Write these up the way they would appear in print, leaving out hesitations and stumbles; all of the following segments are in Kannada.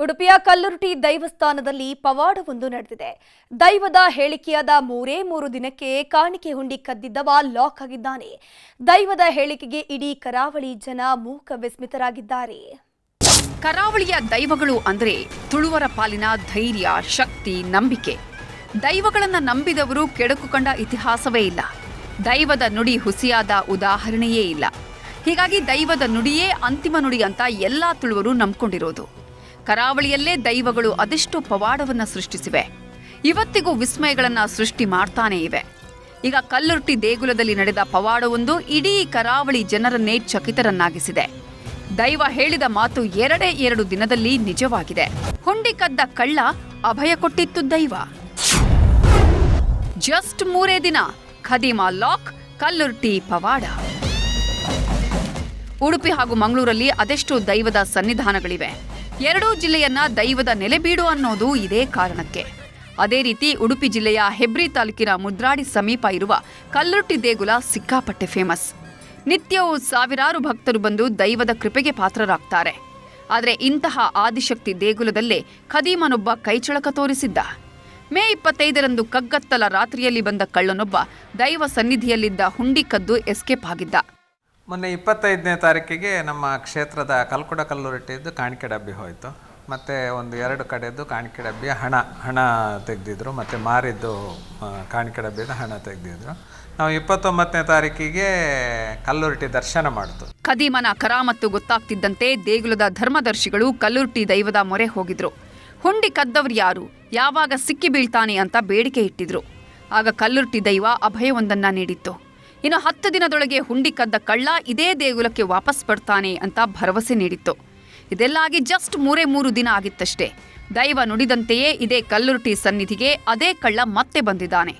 ಉಡುಪಿಯ ಕಲ್ಲುರ್ಟಿ ದೈವಸ್ಥಾನದಲ್ಲಿ ಪವಾಡವೊಂದು ನಡೆದಿದೆ. ದೈವದ ಹೇಳಿಕೆಯಾದ 3 ದಿನಕ್ಕೆ ಕಾಣಿಕೆ ಹುಂಡಿ ಕದ್ದಿದ್ದವ ಲಾಕ್ ಆಗಿದ್ದಾನೆ. ದೈವದ ಹೇಳಿಕೆಗೆ ಇಡೀ ಕರಾವಳಿ ಜನ ಮೂಕ ವಿಸ್ಮಿತರಾಗಿದ್ದಾರೆ. ಕರಾವಳಿಯ ದೈವಗಳು ಅಂದ್ರೆ ತುಳುವರ ಪಾಲಿನ ಧೈರ್ಯ, ಶಕ್ತಿ, ನಂಬಿಕೆ. ದೈವಗಳನ್ನ ನಂಬಿದವರು ಕೆಡುಕು ಕಂಡ ಇತಿಹಾಸವೇ ಇಲ್ಲ. ದೈವದ ನುಡಿ ಹುಸಿಯಾದ ಉದಾಹರಣೆಯೇ ಇಲ್ಲ. ಹೀಗಾಗಿ ದೈವದ ನುಡಿಯೇ ಅಂತಿಮ ನುಡಿ ಅಂತ ಎಲ್ಲಾ ತುಳುವರು ನಂಬ್ಕೊಂಡಿರೋದು. ಕರಾವಳಿಯಲ್ಲೇ ದೈವಗಳು ಅದೆಷ್ಟೋ ಪವಾಡವನ್ನ ಸೃಷ್ಟಿಸಿವೆ. ಇವತ್ತಿಗೂ ವಿಸ್ಮಯಗಳನ್ನ ಸೃಷ್ಟಿ ಮಾಡ್ತಾನೇ ಇವೆ. ಈಗ ಕಲ್ಲುರ್ಟಿ ದೇಗುಲದಲ್ಲಿ ನಡೆದ ಪವಾಡವೊಂದು ಇಡೀ ಕರಾವಳಿ ಜನರನ್ನೇ ಚಕಿತರನ್ನಾಗಿಸಿದೆ. ದೈವ ಹೇಳಿದ ಮಾತು 2 ದಿನದಲ್ಲಿ ನಿಜವಾಗಿದೆ. ಹುಂಡಿ ಕದ್ದ ಕಳ್ಳ ಅಭಯ ಕೊಟ್ಟಿತ್ತು ದೈವ. ಜಸ್ಟ್ 3 ದಿನ ಖದೀಮ ಲಾಕ್, ಕಲ್ಲುರ್ಟಿ ಪವಾಡ. ಉಡುಪಿ ಹಾಗೂ ಮಂಗಳೂರಲ್ಲಿ ಅದೆಷ್ಟೋ ದೈವದ ಸನ್ನಿಧಾನಗಳಿವೆ. 2 ಜಿಲ್ಲೆಯನ್ನ ದೈವದ ನೆಲೆಬೀಡು ಅನ್ನೋದು ಇದೇ ಕಾರಣಕ್ಕೆ. ಅದೇ ರೀತಿ ಉಡುಪಿ ಜಿಲ್ಲೆಯ ಹೆಬ್ರಿ ತಾಲೂಕಿನ ಮುದ್ರಾಡಿ ಸಮೀಪ ಇರುವ ಕಲ್ಲುರ್ಟಿ ದೇಗುಲ ಸಿಕ್ಕಾಪಟ್ಟೆ ಫೇಮಸ್. ನಿತ್ಯವೂ ಸಾವಿರಾರು ಭಕ್ತರು ಬಂದು ದೈವದ ಕೃಪೆಗೆ ಪಾತ್ರರಾಗ್ತಾರೆ. ಆದರೆ ಇಂತಹ ಆದಿಶಕ್ತಿ ದೇಗುಲದಲ್ಲೇ ಖದೀಮನೊಬ್ಬ ಕೈಚಳಕ ತೋರಿಸಿದ್ದ. ಮೇ 25ರಂದು ಕಗ್ಗತ್ತಲ ರಾತ್ರಿಯಲ್ಲಿ ಬಂದ ಕಳ್ಳನೊಬ್ಬ ದೈವ ಸನ್ನಿಧಿಯಲ್ಲಿದ್ದ ಹುಂಡಿ ಕದ್ದು ಎಸ್ಕೇಪ್ ಆಗಿದ್ದ. ಮೊನ್ನೆ 25ನೇ ತಾರೀಕಿಗೆ ನಮ್ಮ ಕ್ಷೇತ್ರದ ಕಲ್ಕುಡ ಕಲ್ಲುರ್ಟಿದ್ದು ಕಾಣಿಕೆ ಡಬ್ಬಿ ಹೋಯಿತು. ಮತ್ತು 2 ಕಡೆದು ಕಾಣಿಕೆ ಡಬ್ಬಿಯ ಹಣ ತೆಗೆದಿದ್ರು, ಮತ್ತು ಮಾರಿದ್ದು ಕಾಣಿಕೆ ಡಬ್ಬಿದ ಹಣ ತೆಗೆದಿದ್ರು. ನಾವು 29ನೇ ತಾರೀಕಿಗೆ ಕಲ್ಲುರ್ಟಿ ದರ್ಶನ ಮಾಡಿತು. ಖದೀಮನ ಕರಾಮತ್ತು ಗೊತ್ತಾಗ್ತಿದ್ದಂತೆ ದೇಗುಲದ ಧರ್ಮದರ್ಶಿಗಳು ಕಲ್ಲುರ್ಟಿ ದೈವದ ಮೊರೆ ಹೋಗಿದ್ರು. ಹುಂಡಿ ಕದ್ದವ್ರು ಯಾರು, ಯಾವಾಗ ಸಿಕ್ಕಿ ಬೀಳ್ತಾನೆ ಅಂತ ಬೇಡಿಕೆ ಇಟ್ಟಿದ್ರು. ಆಗ ಕಲ್ಲುರ್ಟಿ ದೈವ ಅಭಯವೊಂದನ್ನ ನೀಡಿತ್ತು. ಇನ್ನು 10 ದಿನದೊಳಗೆ ಹುಂಡಿ ಕದ್ದ ಕಳ್ಳ ಇದೇ ದೇಗುಲಕ್ಕೆ ವಾಪಸ್ ಬರ್ತಾನೆ ಅಂತ ಭರವಸೆ ನೀಡಿತ್ತು. ಇದೆಲ್ಲ ಆಗಿ ಜಸ್ಟ್ 3 ದಿನ ಆಗಿತ್ತಷ್ಟೇ. ದೈವ ನುಡಿದಂತೆಯೇ ಇದೇ ಕಲ್ಲುರ್ಟಿ ಸನ್ನಿಧಿಗೆ ಅದೇ ಕಳ್ಳ ಮತ್ತೆ ಬಂದಿದ್ದಾನೆ.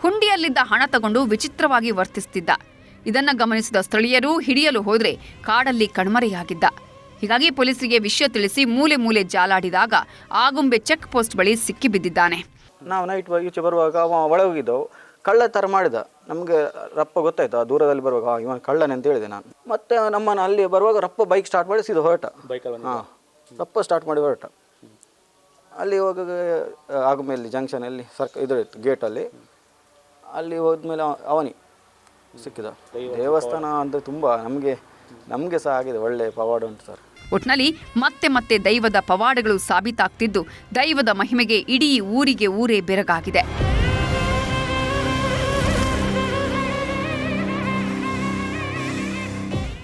ಹುಂಡಿಯಲ್ಲಿದ್ದ ಹಣ ತಗೊಂಡು ವಿಚಿತ್ರವಾಗಿ ವರ್ತಿಸ್ತಿದ್ದ. ಇದನ್ನ ಗಮನಿಸಿದ ಸ್ಥಳೀಯರು ಹಿಡಿಯಲು ಹೋದ್ರೆ ಕಾಡಲ್ಲಿ ಕಣ್ಮರೆಯಾಗಿದ್ದ. ಹೀಗಾಗಿ ಪೊಲೀಸರಿಗೆ ವಿಷಯ ತಿಳಿಸಿ ಮೂಲೆ ಜಾಲಾಡಿದಾಗ ಆಗುಂಬೆ ಚೆಕ್ ಪೋಸ್ಟ್ ಬಳಿ ಸಿಕ್ಕಿ ಬಿದ್ದಿದ್ದಾನೆ. ನಾವು ನೈಟ್ ಈಚೆ ಬರುವಾಗ ಅವ ಒಳಗೋಗಿದ್ದವು. ಕಳ್ಳ ಥರ ಮಾಡಿದ. ನಮಗೆ ರಪ್ಪ ಗೊತ್ತಾಯ್ತು, ಆ ದೂರದಲ್ಲಿ ಬರುವಾಗ ಇವನು ಕಳ್ಳನೆ ಅಂತ ಹೇಳಿದೆ ನಾನು. ಮತ್ತೆ ನಮ್ಮನ್ನು ಅಲ್ಲಿ ಬರುವಾಗ ರಪ್ಪ ಬೈಕ್ ಸ್ಟಾರ್ಟ್ ಮಾಡಿ ಸೀದಾ ಹೊರಟ. ರಪ್ಪ ಸ್ಟಾರ್ಟ್ ಮಾಡಿ ಹೊರಟ. ಅಲ್ಲಿ ಹೋಗಾಗ ಆಗುಂಬೆಯಲ್ಲಿ ಜಂಕ್ಷನಲ್ಲಿ ಇದು ಇತ್ತು ಗೇಟಲ್ಲಿ. ಅಲ್ಲಿ ಹೋದ್ಮೇಲೆ ಅವನಿ ಸಿಕ್ಕಿದ. ದೇವಸ್ಥಾನ ಅಂದರೆ ತುಂಬ ನಮಗೆ ಸಹ ಆಗಿದೆ. ಒಳ್ಳೆ ಪವಾಡ ಉಂಟು ಸರ್. ಒಟ್ನಲ್ಲಿ ಮತ್ತೆ ದೈವದ ಪವಾಡಗಳು ಸಾಬೀತಾಗ್ತಿದ್ದು ದೈವದ ಮಹಿಮೆಗೆ ಇಡೀ ಊರಿಗೆ ಊರೇ ಬೆರಗಾಗಿದೆ.